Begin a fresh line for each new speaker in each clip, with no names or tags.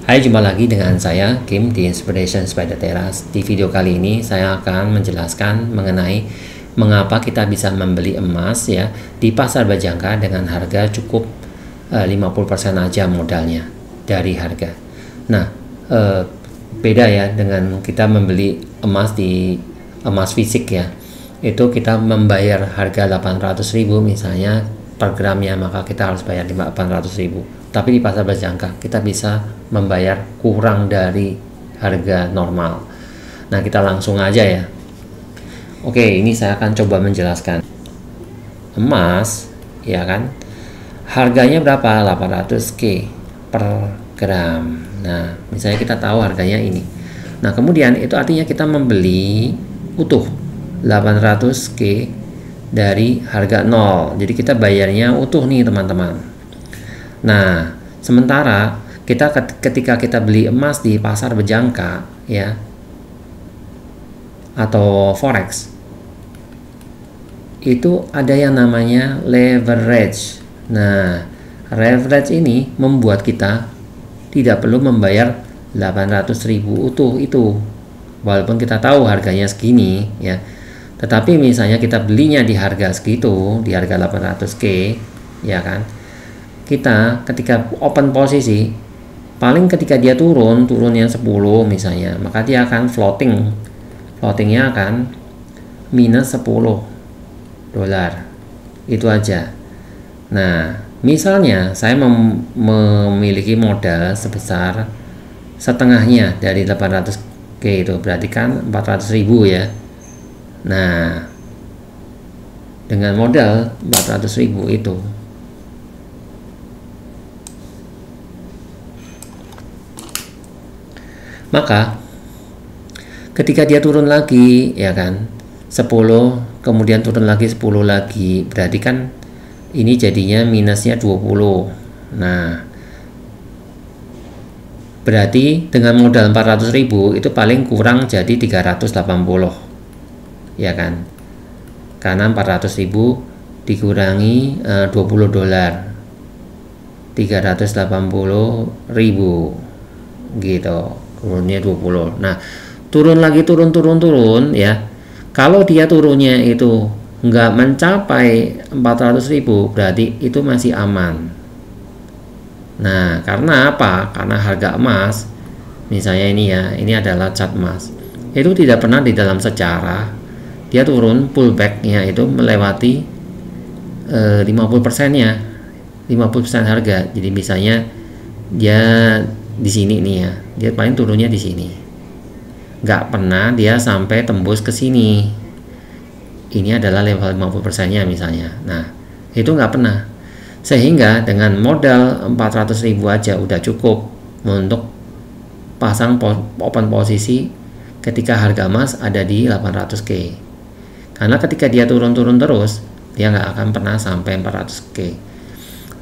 Hai, jumpa lagi dengan saya Kim di Inspirations by The Terrace. Di video kali ini saya akan menjelaskan mengenai mengapa kita bisa membeli emas ya di pasar Bajangka dengan harga cukup 50% aja modalnya dari harga. Nah, beda ya dengan kita membeli emas di emas fisik ya. Itu kita membayar harga 800.000 misalnya per gramnya, maka kita harus bayar 800.000. Tapi di pasar Bajangka kita bisa membayar kurang dari harga normal. Nah, kita langsung aja ya. Oke, ini saya akan coba menjelaskan. Emas, ya kan? Harganya berapa? 800K per gram. Nah, misalnya kita tahu harganya ini. Nah, kemudian itu artinya kita membeli utuh 800K dari harga 0. Jadi kita bayarnya utuh nih, teman-teman. Nah, sementara ketika kita beli emas di pasar Bajangka ya atau forex, itu ada yang namanya leverage. Nah, leverage ini membuat kita tidak perlu membayar 800.000 utuh itu, walaupun kita tahu harganya segini ya. Tetapi misalnya kita belinya di harga segitu, di harga 800K ya kan, kita ketika open posisi, paling ketika dia turunnya 10 misalnya, maka dia akan floatingnya akan minus 10 dolar, itu aja. Nah, misalnya saya memiliki modal sebesar setengahnya dari 800K, itu berarti kan 400.000 ya. Nah, dengan modal 400.000 itu, maka ketika dia turun lagi ya kan 10, kemudian turun lagi 10 lagi, berarti kan ini jadinya minusnya 20. Nah, berarti dengan modal 400.000 itu paling kurang jadi 380 ya kan, karena 400.000 dikurangi 20 dolar, 380.000 gitu, turunnya 20. Nah, turun lagi, turun ya. Kalau dia turunnya itu nggak mencapai 400.000, berarti itu masih aman. Nah, karena apa? Karena harga emas, misalnya ini ya, ini adalah chart emas, itu tidak pernah di dalam sejarah dia turun pullbacknya itu melewati 50%-nya, 50% harga. Jadi misalnya dia di sini nih ya, dia paling turunnya di sini, nggak pernah dia sampai tembus ke sini. Ini adalah level 50%-nya misalnya. Nah, itu nggak pernah. Sehingga dengan modal 400.000 aja udah cukup untuk pasang open posisi ketika harga emas ada di 800K. Karena ketika dia turun terus, dia nggak akan pernah sampai 400K.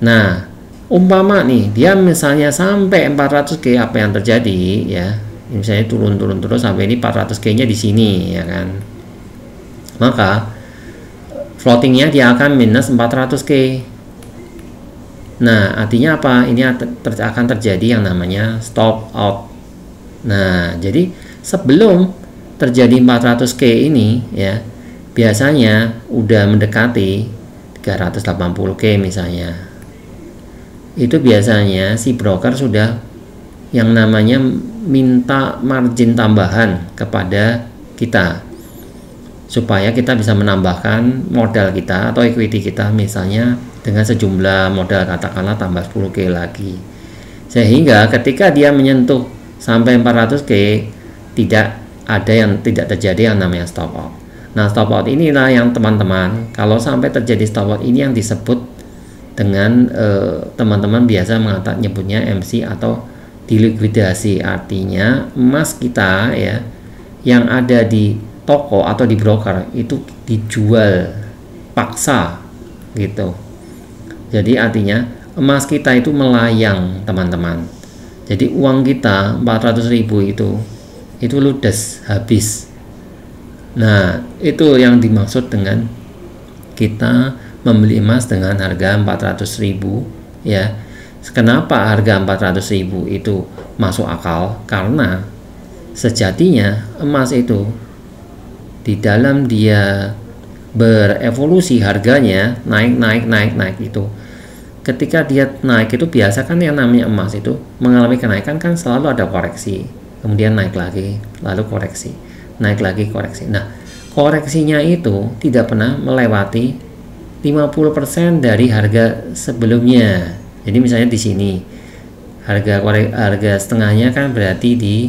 Nah, umpama nih dia misalnya sampai 400K, apa yang terjadi ya, misalnya turun terus sampai ini 400K nya di sini ya kan, maka floatingnya dia akan minus 400K. Nah, artinya apa? Ini akan terjadi yang namanya stop out. Nah, jadi sebelum terjadi 400K ini ya, biasanya udah mendekati 380K misalnya, itu biasanya si broker sudah yang namanya minta margin tambahan kepada kita supaya kita bisa menambahkan modal kita atau equity kita, misalnya dengan sejumlah modal katakanlah tambah 10K lagi, sehingga ketika dia menyentuh sampai 400K tidak terjadi yang namanya stop out. Nah, stop out inilah yang teman-teman, kalau sampai terjadi stop out ini yang disebut dengan teman-teman biasa nyebutnya MC atau dilikuidasi. Artinya emas kita ya yang ada di toko atau di broker itu dijual paksa gitu. Jadi artinya emas kita itu melayang, teman-teman. Jadi uang kita 400.000 itu ludes, habis. Nah, itu yang dimaksud dengan kita membeli emas dengan harga 400.000 ya, Kenapa harga 400.000 itu masuk akal? Karena sejatinya emas itu di dalam dia berevolusi harganya naik itu. Ketika dia naik itu biasa kan yang namanya emas itu mengalami kenaikan kan selalu ada koreksi, kemudian naik lagi, lalu koreksi, naik lagi, koreksi. Nah, koreksinya itu tidak pernah melewati 50% dari harga sebelumnya. Jadi misalnya di sini harga setengahnya kan berarti di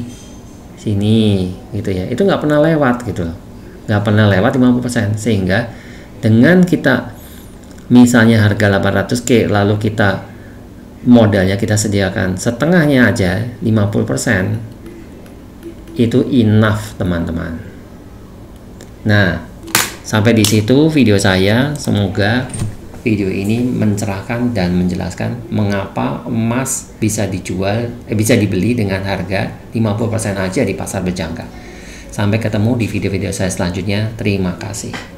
sini gitu ya. Itu nggak pernah lewat gitu loh. Nggak pernah lewat 50%, sehingga dengan kita misalnya harga 800K lalu kita modalnya kita sediakan setengahnya aja 50%, itu enough teman-teman. Nah, sampai di situ video saya. Semoga video ini mencerahkan dan menjelaskan mengapa emas bisa bisa dibeli dengan harga 50% aja di pasar berjangka. Sampai ketemu di video-video saya selanjutnya. Terima kasih.